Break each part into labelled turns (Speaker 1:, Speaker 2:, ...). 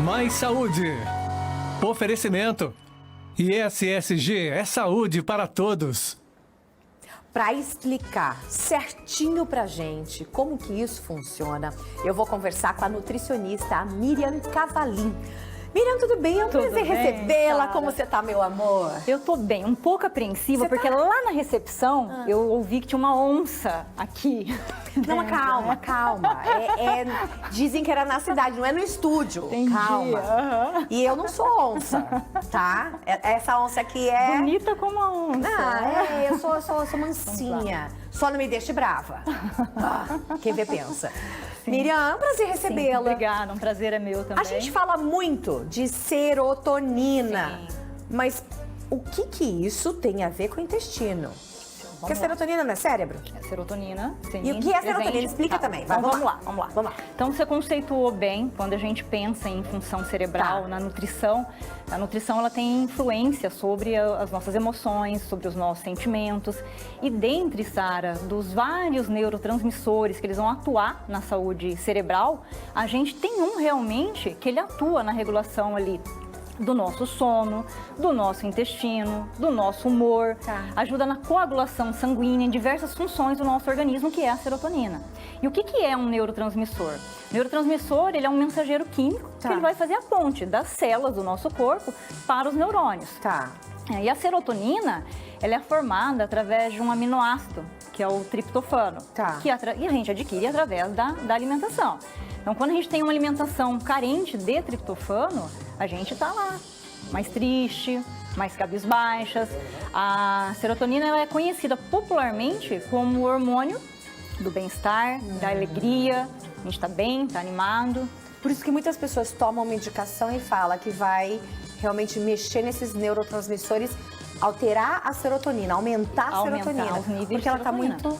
Speaker 1: Mais saúde. Oferecimento. ISSG é saúde para todos.
Speaker 2: Para explicar certinho pra gente como que isso funciona, eu vou conversar com a nutricionista a Miriam Cavalim. Miriam, tudo bem? É um prazer recebê-la. Como você tá, meu amor?
Speaker 3: Eu tô bem, um pouco apreensiva, porque lá na recepção eu ouvi que tinha uma onça aqui.
Speaker 2: Não, mas calma, calma. Dizem que era na cidade, não é no estúdio.
Speaker 3: Entendi.
Speaker 2: Calma. E eu não sou onça, tá? Essa onça aqui é...
Speaker 3: Bonita como a onça.
Speaker 2: Eu sou mansinha. Só não me deixe brava. Quem vê pensa. Sim. Miriam, é um prazer recebê-la.
Speaker 3: Obrigada, um prazer é meu também.
Speaker 2: A gente fala muito de serotonina, mas o que isso tem a ver com o intestino? Porque a serotonina não é cérebro?
Speaker 3: É serotonina, sim.
Speaker 2: E o que é serotonina? Explica também.
Speaker 3: Então, vamos lá. Então, você conceituou bem, quando a gente pensa em função cerebral, na nutrição, a nutrição ela tem influência sobre as nossas emoções, sobre os nossos sentimentos. E dentre, Sara, dos vários neurotransmissores que eles vão atuar na saúde cerebral, a gente tem um realmente que ele atua na regulação ali do nosso sono, do nosso intestino, do nosso humor, ajuda na coagulação sanguínea em diversas funções do nosso organismo, que é a serotonina. E o que é um neurotransmissor? O neurotransmissor, ele é um mensageiro químico que ele vai fazer a ponte das células do nosso corpo para os neurônios. E a serotonina, ela é formada através de um aminoácido, que é o triptofano, que a gente adquire através da alimentação. Então, quando a gente tem uma alimentação carente de triptofano, a gente está lá, mais triste, mais cabisbaixas. A serotonina ela é conhecida popularmente como o hormônio do bem-estar, da alegria, a gente está bem, está animado.
Speaker 2: Por isso que muitas pessoas tomam medicação e falam que vai realmente mexer nesses neurotransmissores, alterar a serotonina, aumentar a serotonina,
Speaker 3: os níveis
Speaker 2: porque ela está muito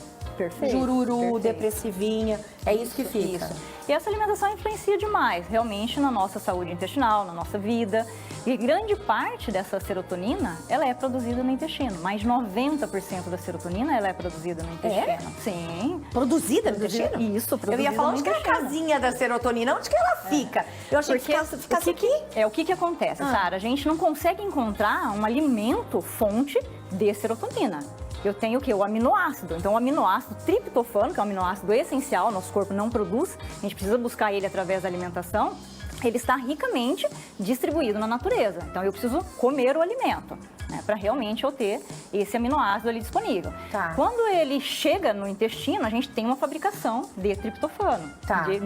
Speaker 2: jururu, depressivinha, é isso que fica.
Speaker 3: E essa alimentação influencia demais, realmente, na nossa saúde intestinal, na nossa vida. E grande parte dessa serotonina, ela é produzida no intestino. Mais de 90% da serotonina, ela é produzida no intestino. Sim.
Speaker 2: Produzida no intestino?
Speaker 3: Isso, produzida no intestino.
Speaker 2: Eu ia falar onde que é a casinha da serotonina, onde que ela fica? Eu achei que ficasse aqui.
Speaker 3: O que acontece, Sara? A gente não consegue encontrar um alimento fonte de serotonina. Eu tenho o quê? O aminoácido. Então, o aminoácido triptofano, que é um aminoácido essencial, nosso corpo não produz, a gente precisa buscar ele através da alimentação, ele está ricamente distribuído na natureza. Então, eu preciso comer o alimento, né, para realmente eu ter esse aminoácido ali disponível. Quando ele chega no intestino, a gente tem uma fabricação de triptofano,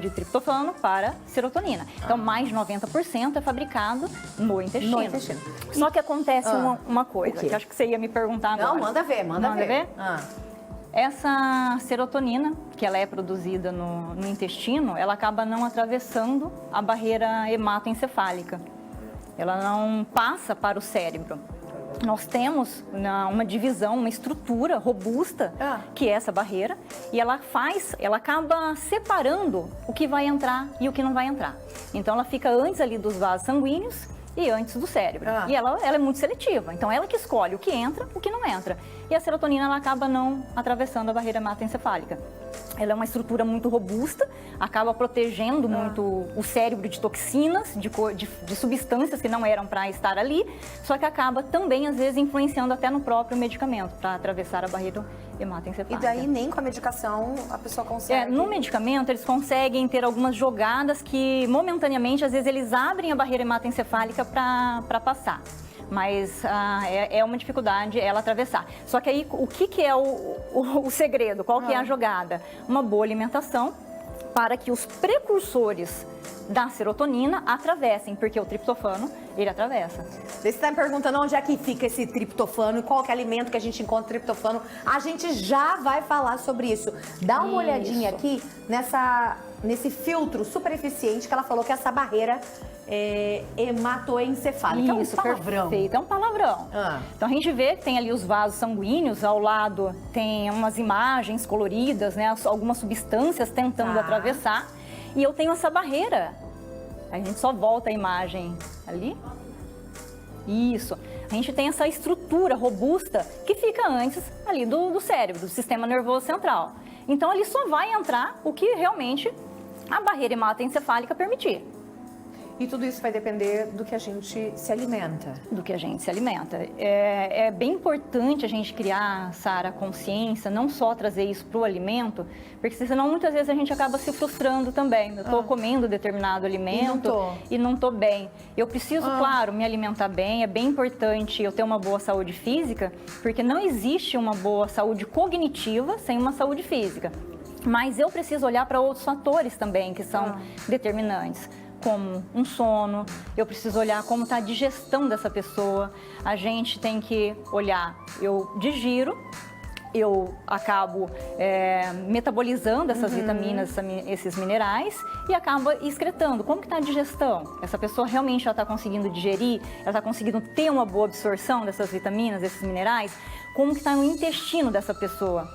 Speaker 3: de triptofano para serotonina. Então, mais de 90% é fabricado no intestino. Só que acontece uma coisa, que acho que você ia me perguntar agora.
Speaker 2: Não, manda ver.
Speaker 3: Essa serotonina, que ela é produzida no intestino, ela acaba não atravessando a barreira hematoencefálica. Ela não passa para o cérebro. Nós temos uma divisão, uma estrutura robusta, que é essa barreira, e ela acaba separando o que vai entrar e o que não vai entrar. Então, ela fica antes ali dos vasos sanguíneos e antes do cérebro. E ela é muito seletiva, então ela que escolhe o que entra, o que não entra. E a serotonina, ela acaba não atravessando a barreira hematoencefálica. Ela é uma estrutura muito robusta, acaba protegendo muito o cérebro de toxinas, de substâncias que não eram para estar ali, só que acaba também, às vezes, influenciando até no próprio medicamento, para atravessar a barreira hematoencefálica.
Speaker 2: E daí, nem com a medicação, a pessoa consegue...
Speaker 3: No medicamento, eles conseguem ter algumas jogadas que, momentaneamente, às vezes, eles abrem a barreira hematoencefálica para passar. Mas é uma dificuldade ela atravessar. Só que aí, o que é o segredo? Qual que é a jogada? Uma boa alimentação para que os precursores da serotonina atravessem, porque o triptofano, ele atravessa.
Speaker 2: Você está me perguntando onde é que fica esse triptofano, qual que é o alimento que a gente encontra triptofano. A gente já vai falar sobre isso. Dá uma olhadinha aqui nesse filtro super eficiente que ela falou que é essa barreira hematoencefálica.
Speaker 3: Isso,
Speaker 2: é um palavrão.
Speaker 3: Perfeito, é um palavrão. Então a gente vê que tem ali os vasos sanguíneos, ao lado tem umas imagens coloridas, né, algumas substâncias tentando atravessar, e eu tenho essa barreira. A gente só volta a imagem ali. Isso. A gente tem essa estrutura robusta que fica antes ali do cérebro, do sistema nervoso central. Então, ali só vai entrar o que realmente a barreira hematoencefálica permitir.
Speaker 2: E tudo isso vai depender do que a gente se alimenta.
Speaker 3: Do que a gente se alimenta. É bem importante a gente criar, Sara, consciência, não só trazer isso para o alimento, porque senão muitas vezes a gente acaba se frustrando também. Eu estou comendo determinado alimento e não estou bem. Eu preciso, claro, me alimentar bem, é bem importante eu ter uma boa saúde física, porque não existe uma boa saúde cognitiva sem uma saúde física. Mas eu preciso olhar para outros fatores também que são determinantes, como um sono, eu preciso olhar como está a digestão dessa pessoa. A gente tem que olhar, eu digiro, eu acabo metabolizando essas vitaminas, esses minerais e acaba excretando. Como que está a digestão? Essa pessoa realmente está conseguindo digerir? Ela está conseguindo ter uma boa absorção dessas vitaminas, desses minerais? Como que está no intestino dessa pessoa?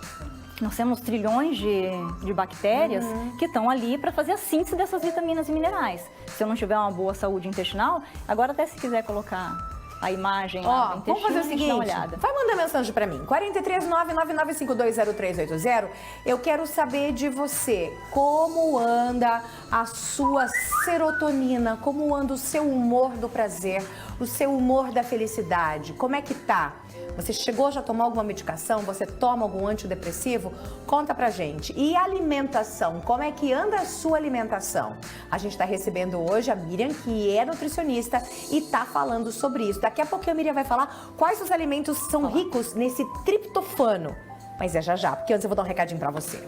Speaker 3: Nós temos trilhões de bactérias que estão ali para fazer a síntese dessas vitaminas e minerais. Se eu não tiver uma boa saúde intestinal, agora até se quiser colocar a imagem lá no intestino,
Speaker 2: vamos fazer o seguinte,
Speaker 3: dá uma olhada.
Speaker 2: Vai mandar mensagem para mim, 43999520380. Eu quero saber de você, como anda a sua serotonina, como anda o seu humor do prazer, o seu humor da felicidade, como é que tá? Você chegou já a tomar alguma medicação? Você toma algum antidepressivo? Conta pra gente. E alimentação, como é que anda a sua alimentação? A gente tá recebendo hoje a Miriam, que é nutricionista e tá falando sobre isso. Daqui a pouco a Miriam vai falar quais os alimentos são ricos nesse triptofano. Mas é já, porque antes eu vou dar um recadinho pra você.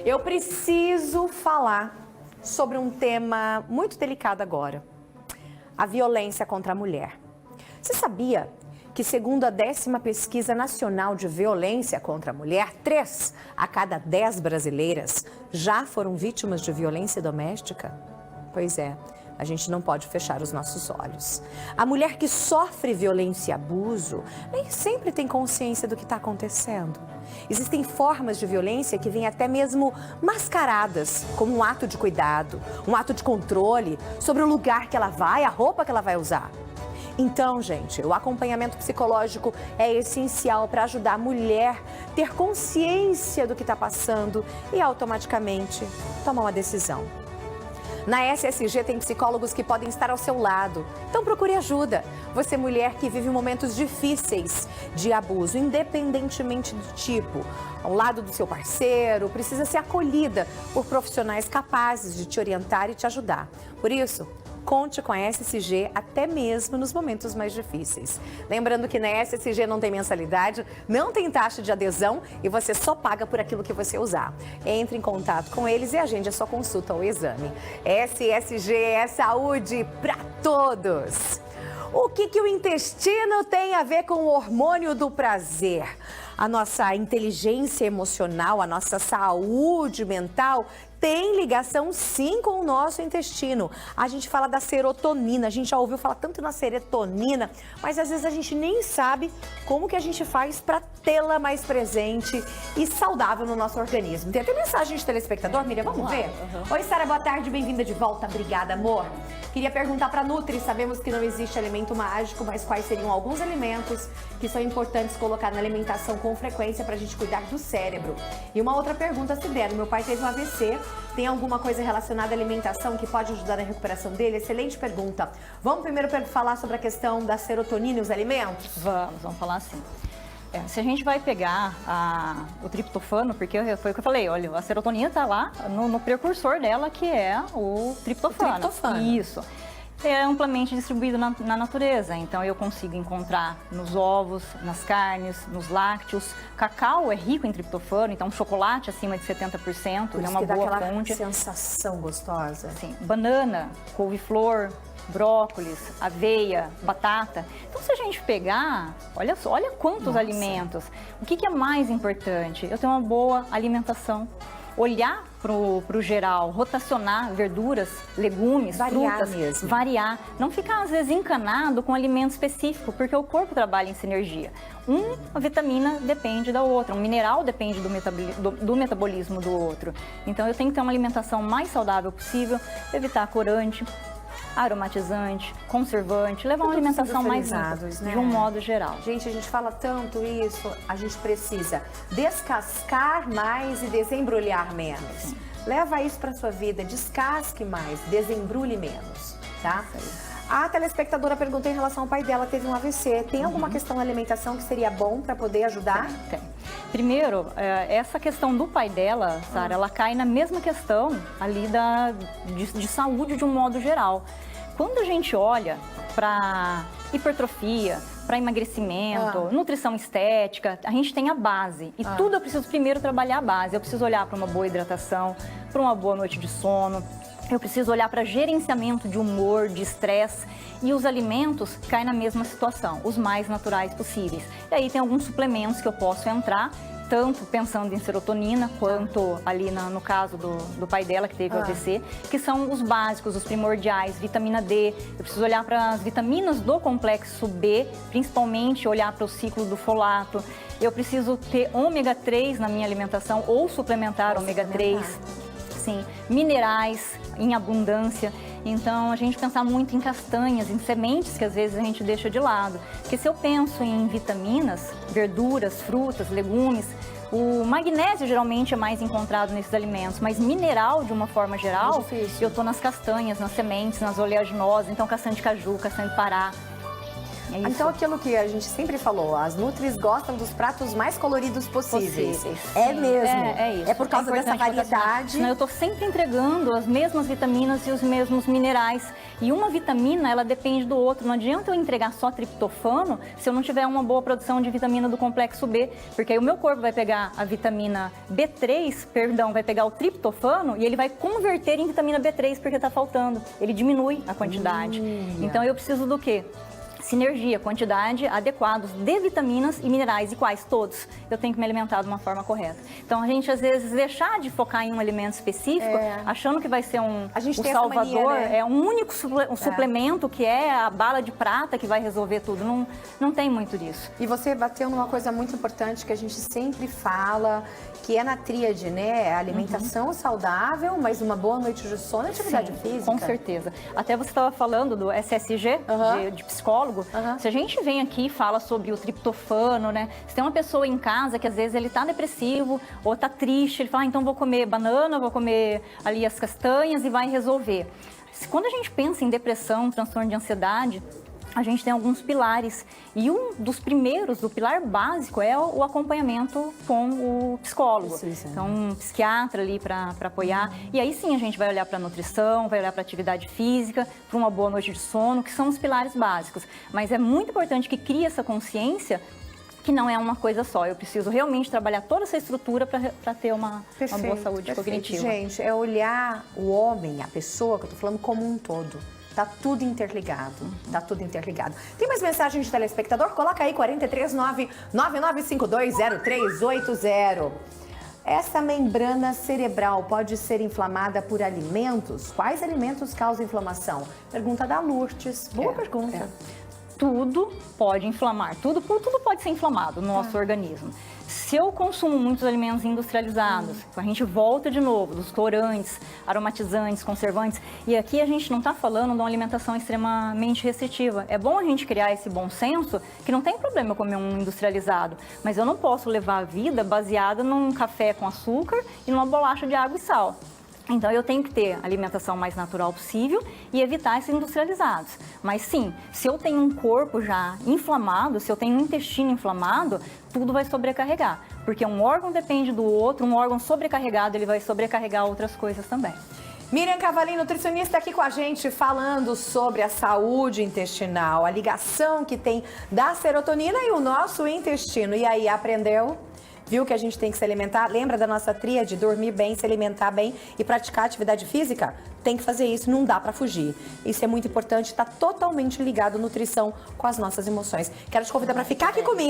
Speaker 2: Eu preciso falar sobre um tema muito delicado agora. A violência contra a mulher. Você sabia que, segundo a 10ª Pesquisa Nacional de Violência contra a Mulher, 3 a cada 10 brasileiras já foram vítimas de violência doméstica? Pois é, a gente não pode fechar os nossos olhos. A mulher que sofre violência e abuso nem sempre tem consciência do que está acontecendo. Existem formas de violência que vêm até mesmo mascaradas, como um ato de cuidado, um ato de controle sobre o lugar que ela vai, a roupa que ela vai usar. Então, gente, o acompanhamento psicológico é essencial para ajudar a mulher a ter consciência do que está passando e automaticamente tomar uma decisão. Na SSG tem psicólogos que podem estar ao seu lado, então procure ajuda. Você, mulher que vive momentos difíceis de abuso, independentemente do tipo, ao lado do seu parceiro, precisa ser acolhida por profissionais capazes de te orientar e te ajudar. Por isso, conte com a SSG até mesmo nos momentos mais difíceis. Lembrando que na SSG não tem mensalidade, não tem taxa de adesão e você só paga por aquilo que você usar. Entre em contato com eles e agende a sua consulta ou exame. SSG é saúde para todos! O que o intestino tem a ver com o hormônio do prazer? A nossa inteligência emocional, a nossa saúde mental tem ligação sim com o nosso intestino. A gente fala da serotonina, a gente já ouviu falar tanto na serotonina, mas às vezes a gente nem sabe como que a gente faz para tê-la mais presente e saudável no nosso organismo. Tem até mensagem de telespectador, Miriam, vamos ver? Oi, Sara, boa tarde, bem-vinda de volta, obrigada, amor. Queria perguntar para a Nutri, sabemos que não existe alimento mágico, mas quais seriam alguns alimentos que são importantes colocar na alimentação com frequência para a gente cuidar do cérebro? E uma outra pergunta, se der, meu pai teve um AVC, tem alguma coisa relacionada à alimentação que pode ajudar na recuperação dele? Excelente pergunta. Vamos primeiro falar sobre a questão da serotonina e os alimentos?
Speaker 3: Vamos falar assim. Se a gente vai pegar o triptofano, porque foi o que eu falei, olha, a serotonina está lá no precursor dela, que é o triptofano. Isso. É amplamente distribuído na natureza, então eu consigo encontrar nos ovos, nas carnes, nos lácteos. Cacau é rico em triptofano, então chocolate acima de 70% é uma boa fonte.
Speaker 2: Sensação gostosa.
Speaker 3: Sim. Banana, couve-flor, brócolis, aveia, batata. Então, se a gente pegar, olha só, olha quantos alimentos. O que é mais importante? Eu tenho uma boa alimentação. Olhar para o geral, rotacionar verduras, legumes, frutas,
Speaker 2: mesmo.
Speaker 3: Variar. Não ficar, às vezes, encanado com um alimento específico, porque o corpo trabalha em sinergia. Uma vitamina depende da outra, um mineral depende do metabolismo do outro. Então, eu tenho que ter uma alimentação mais saudável possível, evitar corante, aromatizante, conservante, levar uma alimentação mais limpa, de um modo geral.
Speaker 2: Gente, a gente fala tanto isso, a gente precisa descascar mais e desembrulhar menos. Leva isso para sua vida, descasque mais, desembrulhe menos. tá? A telespectadora perguntou em relação ao pai dela, teve um AVC. Tem alguma questão na alimentação que seria bom para poder ajudar?
Speaker 3: Tem. Primeiro, essa questão do pai dela, Sara, ela cai na mesma questão ali de saúde de um modo geral. Quando a gente olha para hipertrofia, para emagrecimento, nutrição estética, a gente tem a base. E tudo eu preciso primeiro trabalhar a base. Eu preciso olhar para uma boa hidratação, para uma boa noite de sono. Eu preciso olhar para gerenciamento de humor, de estresse, e os alimentos caem na mesma situação, os mais naturais possíveis. E aí tem alguns suplementos que eu posso entrar, tanto pensando em serotonina, quanto ali no caso do pai dela, que teve o AVC, que são os básicos, os primordiais, vitamina D. Eu preciso olhar para as vitaminas do complexo B, principalmente olhar para o ciclo do folato. Eu preciso ter ômega 3 na minha alimentação ou suplementar ômega 3. Sim, minerais em abundância. Então, a gente pensar muito em castanhas, em sementes que às vezes a gente deixa de lado. Porque se eu penso em vitaminas, verduras, frutas, legumes, o magnésio geralmente é mais encontrado nesses alimentos, mas mineral, de uma forma geral, eu estou nas castanhas, nas sementes, nas oleaginosas, então castanha de caju, castanha de pará.
Speaker 2: Então, aquilo que a gente sempre falou, as nutris gostam dos pratos mais coloridos possíveis. É mesmo.
Speaker 3: É isso.
Speaker 2: É por causa dessa variedade.
Speaker 3: Eu estou sempre entregando as mesmas vitaminas e os mesmos minerais. E uma vitamina, ela depende do outro. Não adianta eu entregar só triptofano se eu não tiver uma boa produção de vitamina do complexo B. Porque aí o meu corpo vai pegar a vitamina B3, vai pegar o triptofano e ele vai converter em vitamina B3 porque está faltando. Ele diminui a quantidade. Então, eu preciso do quê? Sinergia, quantidade adequados de vitaminas e minerais. E quais? Todos. Eu tenho que me alimentar de uma forma correta. Então, a gente, às vezes, deixar de focar em um alimento específico, achando que vai ser um salvador, mania, né? Um único suplemento, que é a bala de prata que vai resolver tudo. Não tem muito disso.
Speaker 2: E você bateu numa coisa muito importante que a gente sempre fala, que é na tríade, né? A alimentação saudável, mas uma boa noite de sono e atividade física.
Speaker 3: Com certeza. Até você estava falando do SSG, de psicólogo. Se a gente vem aqui e fala sobre o triptofano, né? Se tem uma pessoa em casa que às vezes ele tá depressivo ou tá triste, ele fala, então vou comer banana, vou comer ali as castanhas e vai resolver. Quando a gente pensa em depressão, transtorno de ansiedade, a gente tem alguns pilares e um dos primeiros, do pilar básico, é o acompanhamento com o psicólogo. Então, um psiquiatra ali para apoiar. E aí sim a gente vai olhar para a nutrição, vai olhar para a atividade física, para uma boa noite de sono, que são os pilares básicos. Mas é muito importante que crie essa consciência que não é uma coisa só. Eu preciso realmente trabalhar toda essa estrutura para ter uma boa saúde cognitiva.
Speaker 2: Gente, é olhar o homem, a pessoa que eu tô falando, como um todo. Tá tudo interligado, tá tudo interligado. Tem mais mensagem de telespectador? Coloca aí, 439-99520380. Essa membrana cerebral pode ser inflamada por alimentos? Quais alimentos causam inflamação? Pergunta da Lourdes. Boa pergunta.
Speaker 3: Tudo pode inflamar, tudo pode ser inflamado no nosso organismo. Se eu consumo muitos alimentos industrializados, a gente volta de novo dos corantes, aromatizantes, conservantes, e aqui a gente não está falando de uma alimentação extremamente restritiva. É bom a gente criar esse bom senso, que não tem problema eu comer um industrializado, mas eu não posso levar a vida baseada num café com açúcar e numa bolacha de água e sal. Então, eu tenho que ter a alimentação mais natural possível e evitar esses industrializados. Mas sim, se eu tenho um corpo já inflamado, se eu tenho um intestino inflamado, tudo vai sobrecarregar. Porque um órgão depende do outro, um órgão sobrecarregado, ele vai sobrecarregar outras coisas também.
Speaker 2: Miriam Cavalim, nutricionista, aqui com a gente falando sobre a saúde intestinal, a ligação que tem da serotonina e o nosso intestino. E aí, aprendeu? Viu que a gente tem que se alimentar? Lembra da nossa tríade? Dormir bem, se alimentar bem e praticar atividade física? Tem que fazer isso, não dá pra fugir. Isso é muito importante, tá totalmente ligado à nutrição com as nossas emoções. Quero te convidar para ficar aqui comigo.